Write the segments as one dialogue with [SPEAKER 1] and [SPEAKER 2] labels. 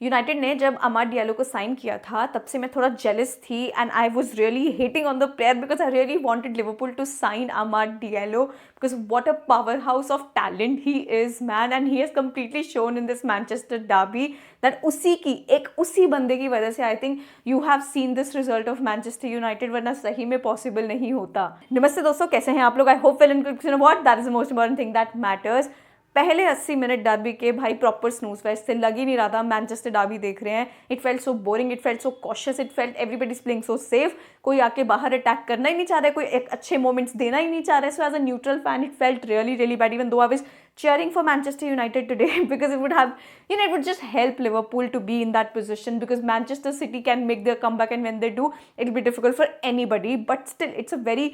[SPEAKER 1] United ने जब अमाड Diallo को साइन किया था तब से मैं थोड़ा जेलस थी and I was really hating on the player because I really wanted Liverpool to sign Amad Diallo because what a powerhouse of talent he is man and he has completely shown in this Manchester derby that उसी बंदे की वजह से I think you have seen this result of Manchester United, वरना सही में possible नहीं होता। नमस्ते दोस्तों, कैसे हैं आप लोग? I hope well and good. You know what, that is the most important thing that matters. पहले 80 मिनट डर्बी के भाई प्रॉपर स्नूज फेस्ट से लग ही नहीं रहा था मैनचेस्टर डर्बी देख रहे हैं। It felt so boring, it felt so cautious, it felt everybody playing so safe. कोई आके बाहर अटैक करना ही नहीं चाह रहा है, कोई एक अच्छे मोमेंट्स देना ही नहीं चाह रहा है। So as a neutral fan it felt really really bad, even though I was cheering for Manchester United today because it would have, it would just help Liverpool to be in that position because Manchester City can make their comeback and when they do, it'll be difficult for anybody. But still, it's a very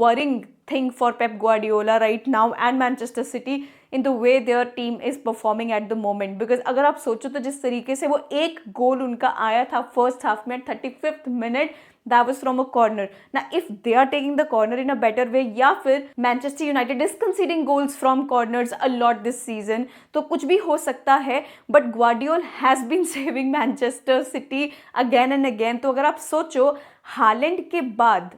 [SPEAKER 1] worrying thing for Pep Guardiola right now and Manchester City in the way their team is performing at the moment. Because अगर आप सोचो तो जिस तरीके से वो एक गोल उनका आया था फर्स्ट हाफ में 35th minute, that was from a corner. Now if they are taking the corner in a better way या फिर Manchester United is conceding goals from corners a lot this season, तो कुछ भी हो सकता है। But Guardiola has been saving Manchester City again and again. तो अगर आप सोचो हालैंड के बाद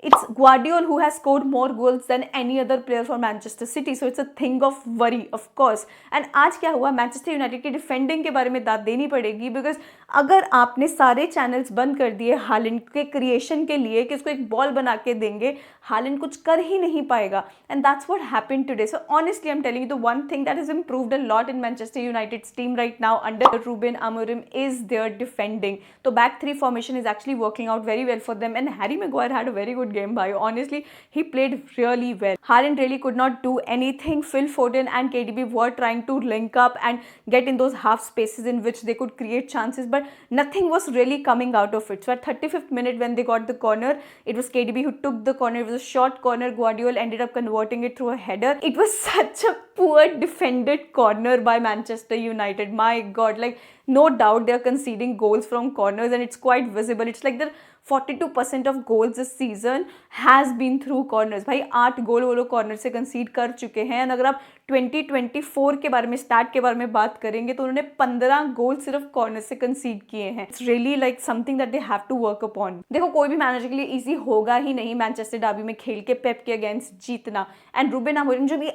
[SPEAKER 1] it's Guardiola who has scored more goals than any other player for Manchester City. So it's a thing of worry, of course. And आज क्या हुआ, Manchester United की डिफेंडिंग के बारे में दाद देनी पड़ेगी बिकॉज अगर आपने सारे चैनल्स बंद कर दिए हालैंड के क्रिएशन के लिए कि उसको एक बॉल बना के देंगे, हालैंड कुछ कर ही नहीं पाएगा। And that's what happened today. So honestly I am telling you the one thing that has improved a lot in Manchester United's team right now under Ruben Amorim is their defending. तो back three formation is actually working out very well for them and Harry Maguire had a very good game by honestly he played really well. Haaland really could not do anything. Phil Foden and KDB were trying to link up and get in those half spaces in which they could create chances but nothing was really coming out of it. So at 35th minute when they got the corner, it was KDB who took the corner. It was a short corner. Guardiola ended up converting it through a header. It was such a poor defended corner by Manchester United. My god, like no doubt they are conceding goals from corners and it's quite visible. It's like the 42% of goals this season has been through corners. भाई 8 गोल वो लोग corner से कंसीड कर चुके हैं। And अगर आप 2024 के बारे में स्टार्ट के बारे में बात करेंगे तो उन्होंने 15 गोल सिर्फ कॉर्नर से कंसीड किए हैं। It's really like something that they have to work upon. देखो कोई भी मैनेजर के लिए इजी होगा ही नहीं मैनचेस्टर डर्बी में खेल के पेप के अगेंस्ट जीतना। एंड रूबेन अमोरिम जो भी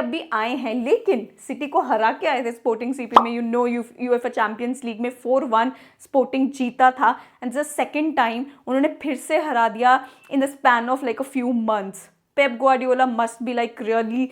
[SPEAKER 1] अभी आए हैं लेकिन सिटी को हरा के आए थे स्पोर्टिंग सीपी में। यूएफए चैंपियंस लीग में 4-1 स्पोर्टिंग जीता था एंड द सेकेंड टाइम उन्होंने फिर से हरा दिया in the span of like a few months. Pep Guardiola must be like really,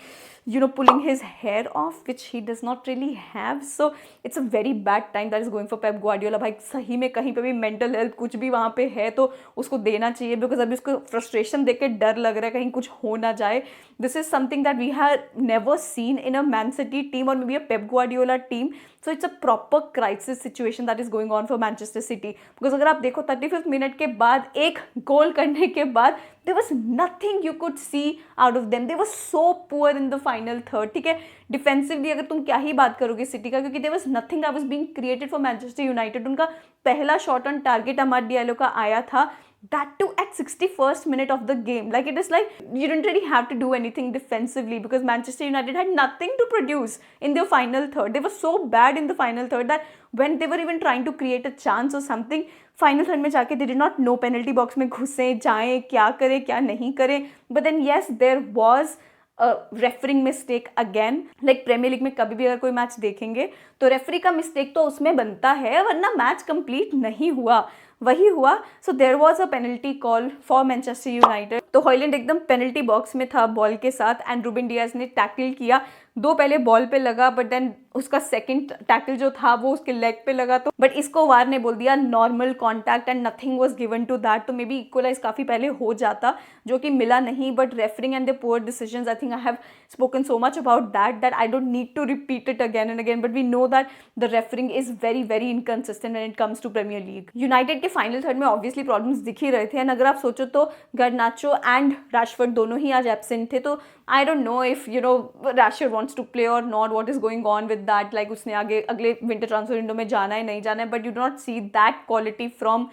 [SPEAKER 1] pulling his hair off, which he does not really have. So it's a very bad time that is going for Pep Guardiola. भाई सही में कहीं पे भी mental health कुछ भी वहाँ पे है तो उसको देना चाहिए बिकॉज अभी उसको फ्रस्ट्रेशन देख के डर लग रहा है कहीं कुछ हो ना जाए। This is something that we have never seen in a Man City team और maybe a Pep Guardiola team. So it's a proper crisis situation that is going on for Manchester City because अगर आप देखो 35th minute के बाद एक गोल करने के बाद there was nothing you could see out of them. They were so poor in the final third. ठीक है, डिफेंसिवली अगर तुम क्या ही बात करोगे सिटी का, क्योंकि there was nothing that was being created for Manchester United. उनका पहला शॉट ऑन टारगेट अमाड डियालो का आया था, that too at 61st minute of the game. Like it is like you didn't really have to do anything defensively because Manchester United had nothing to produce in their final third. They were so bad in the final third that when they were even trying to create a chance or something, final third में जाके they did not no penalty box में घुसे जाएं, क्या करें क्या नहीं करें। But then yes there was refereeing mistake again. Like Premier League में कभी भी अगर कोई मैच देखेंगे तो रेफरी का मिस्टेक तो उसमें बनता है वरना मैच कंप्लीट नहीं हुआ, वही हुआ। So there was a penalty call for Manchester United. तो हॉयलैंड एकदम पेनल्टी बॉक्स में था बॉल के साथ एंड रूबेन डियाज ने टैकल किया। दो पहले बॉल पे लगा बट देन उसका सेकंड टैकल जो था वो उसके लेग पे लगा, तो बट इसको वार ने बोल दिया normal contact and nothing was given to that. तो मे बी इक्वलाइज काफ़ी पहले हो जाता जो कि मिला नहीं। But refereeing and the poor decisions, I think I have spoken so much about that I don't need to repeat it again and again. But we know that the refereeing is very very inconsistent when it comes to Premier League. United के final third में obviously problems दिख ही रहे थे and अगर आप सोचो तो गर्नाचो एंड रैशफोर्ड दोनों ही आज एब्सेंट थे। तो I don't know if Rashford wants wants to play or not, what is going on with that, like उसने आगे अगले winter transfer window में जाना है नहीं जाना है, but you do not see that quality from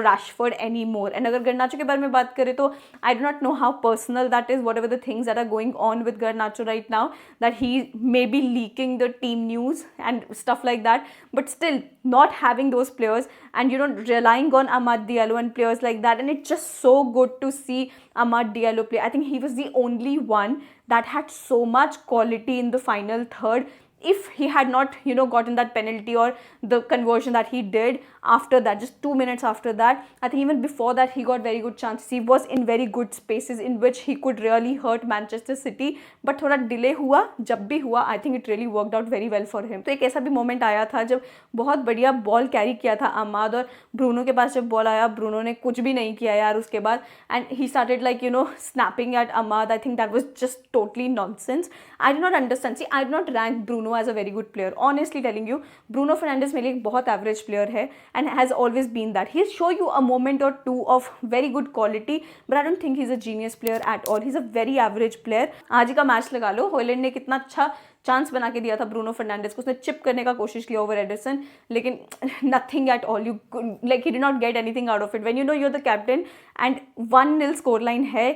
[SPEAKER 1] Rashford anymore. And अगर Garnacho के बारे में बात करें तो I do not know how personal that is, whatever the things that are going on with Garnacho right now, that he may be leaking the team news and stuff like that, but still not having those players and relying on Amad Diallo and players like that, and it's just so good to see Amad Diallo play. I think he was the only one that had so much quality in the final third. If he had not, gotten that penalty or the conversion that he did after that, just 2 minutes after that, I think even before that he got very good chances. He was in very good spaces in which he could really hurt Manchester City, but थोड़ा delay हुआ, जब भी हुआ I think it really worked out very well for him. तो एक ऐसा भी moment आया था जब बहुत बढ़िया बॉल कैरी किया था अमाद, और ब्रूनो के पास जब बॉल आया, ब्रूनो ने कुछ भी नहीं किया यार उसके बाद, and he started like snapping at Amad. I think that was just totally nonsense. I did not understand. See, I did not rank Bruno as a very good player. Honestly telling you, Bruno Fernandes मेरे लिए एक बहुत average player है and has always been that. He'll show you a moment or two of very good quality, but I don't think he's a genius player at all. He's a very average player. आज ही का match लगा लो, Holland ने कितना अच्छा chance बना के दिया था ब्रूनो फर्नांडिस को, उसने चिप करने का कोशिश किया ओवर एडरसन, लेकिन nothing at all. You like he did not get anything out of it. When you are the captain and 1-0 score line है,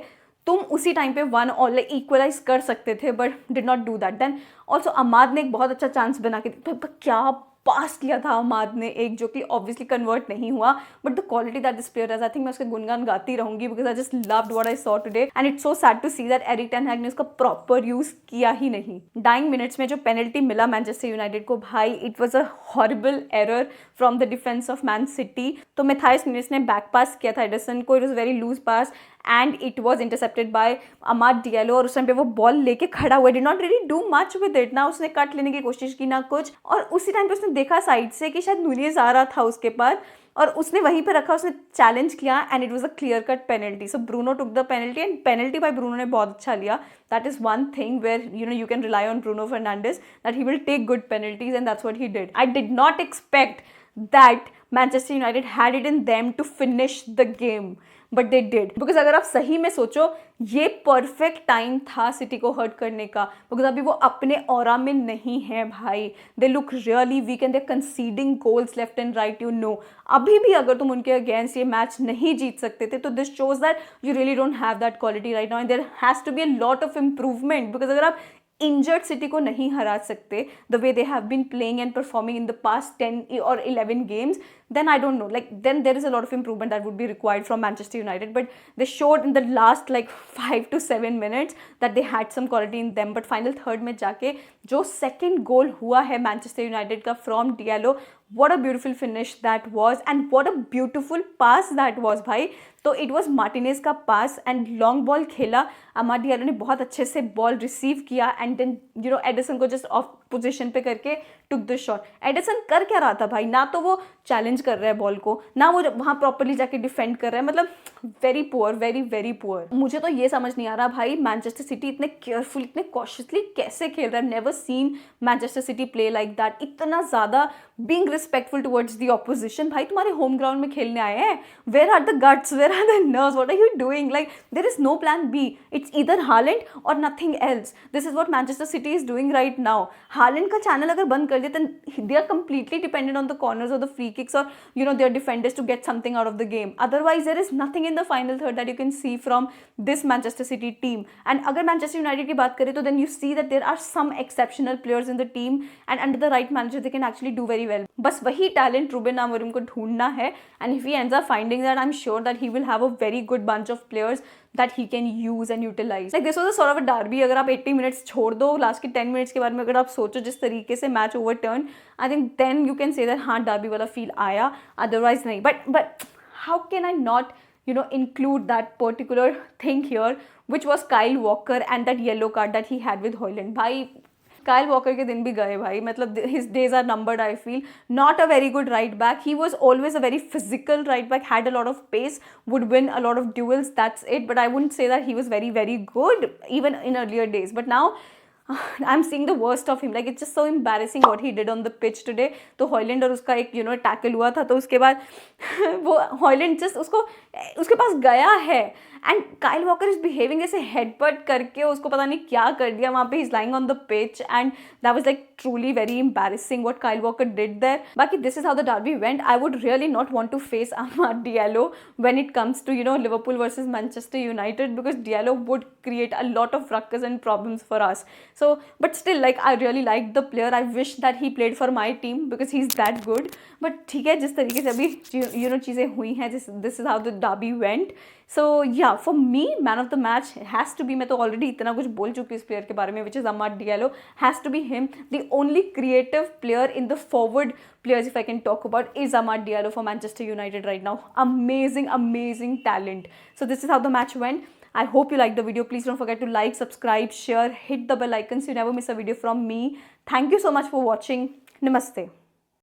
[SPEAKER 1] तुम उसी टाइम पे 1 और लाइक इक्वलाइज कर सकते थे, but did not do that. Then also Amad ने एक बहुत अच्छा चांस बना के क्या पास किया था अमाद ने एक, जो कि ऑब्वियसली कन्वर्ट नहीं हुआ, but the quality that this player has, I think मैं उसके गुणगान गाती रहूंगी because I just loved what I saw today, and it's so sad to see that Erik ten Hag ने उसका प्रॉपर यूज किया ही नहीं. डाइंग मिनट्स में जो पेनल्टी मिला मैनचेस्टर यूनाइटेड को, भाई it was a horrible error from the defence of man city. तो मैथाइस न्यूनेस ने बैक पास किया था एडरसन को, it was very loose pass and it was intercepted by Amad Diallo, और उस टाइम पे वो बॉल लेके खड़ा हुआ, did not really do much with it. ना उसने कट लेने की कोशिश की ना कुछ, और उसी टाइम पे उसने देखा साइड से कि शायद नुनेज आ रहा था उसके पास, और उसने वहीं पे रखा, उसने चैलेंज किया and it was a clear cut penalty. So Bruno took the penalty and penalty by Bruno ने बहुत अच्छा लिया. That is one thing where you can rely on Bruno Fernandes, that he will take good penalties and that's what he did. I did not expect that Manchester United had it in them to finish the game, but they did. Because अगर आप सही में सोचो, ये perfect time था city को hurt करने का, बिकॉज अभी वो अपने ऑरा में नहीं है भाई. They look really weak and they conceding goals left and right. अभी भी अगर तुम उनके अगेंस्ट ये मैच नहीं जीत सकते थे, तो this shows that you really don't have that quality right now, and there has to be a lot of improvement. Because अगर आप इंजर्ड सिटी को नहीं हरा सकते the way they have been playing and performing in the past 10 or 11 games, then I don't know, like then there is a lot of improvement that would be required from Manchester United. But they showed in the last like 5 to 7 minutes that they had some quality in them. But final third में जाके जो second goal हुआ है Manchester United का from Diallo, what a beautiful finish that was and what a beautiful pass that was भाई. तो it was Martinez का पास and long ball खेला, अमाद डियालो ने बहुत अच्छे से बॉल रिसीव किया एंड देन एडरसन को जस्ट ऑफ पोजीशन पे करके टुक द शॉट. एडरसन कर क्या रहा था भाई, ना तो वो चैलेंज कर रहा है बॉल को, ना वो वहाँ प्रॉपरली जाके डिफेंड कर रहा है. मतलब very poor, very very poor. मुझे तो ये समझ नहीं आ रहा भाई, मैनचेस्टर सिटी इतने केयरफुल, इतने कॉशियसली कैसे खेल रहा है. Never seen Manchester City play like that. इतना ज़्यादा being respectful towards the opposition. भाई तुम्हारे होम ग्राउंड में खेलने आए हैं, where are the guts, where are the nerves, what are you doing? Like there is no plan B, it's either Holland और nothing else. This is what Manchester city is doing right now. Holland का channel अगर बंद कर दिया, then they are completely dependent on the corners or the free kicks or their defenders to get something out of the game. Otherwise there is nothing in the final third that you can see from this Manchester City team. And अगर Manchester United की बात करें तो then you see that there are some exceptional players in the team and under the right manager they can actually do very well. बस वही talent Ruben Amorim को ढूंढना है, and if he ends up finding that, I'm sure that he will have a very good bunch of players that he can use and utilize. Like this was a sort of a derby. अगर आप 80 minutes छोड़ दो, last के 10 minutes के बारे में अगर आप सोचो जिस तरीके से match overturn, I think then you can say that हाँ derby वाला फील आया, otherwise नहीं. But how can I not include that particular thing here, which was Kyle Walker and that yellow card that he had with Højlund. भाई Kyle walker के दिन भी गए भाई, मतलब his days are numbered. I feel not a very good right back. He was always a very physical right back, had a lot of pace, would win a lot of duels, that's it. But I wouldn't say that he was very very good even in earlier days. But now I am seeing the worst of him, like it's just so embarrassing what he did on the pitch today. तो Højlund और उसका एक tackle हुआ था, तो उसके बाद वो हॉयलैंड जस्ट उसके पास गया है and Kyle Walker is behaving जैसे हेडबट करके उसको पता नहीं क्या कर दिया वहाँ पे. Is lying on the pitch and that was like truly very embarrassing what Kyle Walker did there. बाकी this is how the derby went. I would really not want to face Amad Diallo when it comes to Liverpool versus Manchester United, because Diallo would create a lot of ruckus and problems for us. So but still, like, I really like the player. I wish that he played for my team because he's that good. But ठीक है, जिस तरीके से अभी चीज़ें हुई हैं, this is how the derby went. So yeah, for me, man of the match has to be, मैं तो already इतना कुछ बोल चुकी हूँ इस player के बारे में, which is Amad Diallo. Has to be him. The only creative player in the forward players, if I can talk about, is Amad Diallo for Manchester United right now. Amazing, amazing talent. So this is how the match went. I hope you liked the video. Please don't forget to like, subscribe, share, hit the bell icon so you never miss a video from me. Thank you so much for watching. Namaste.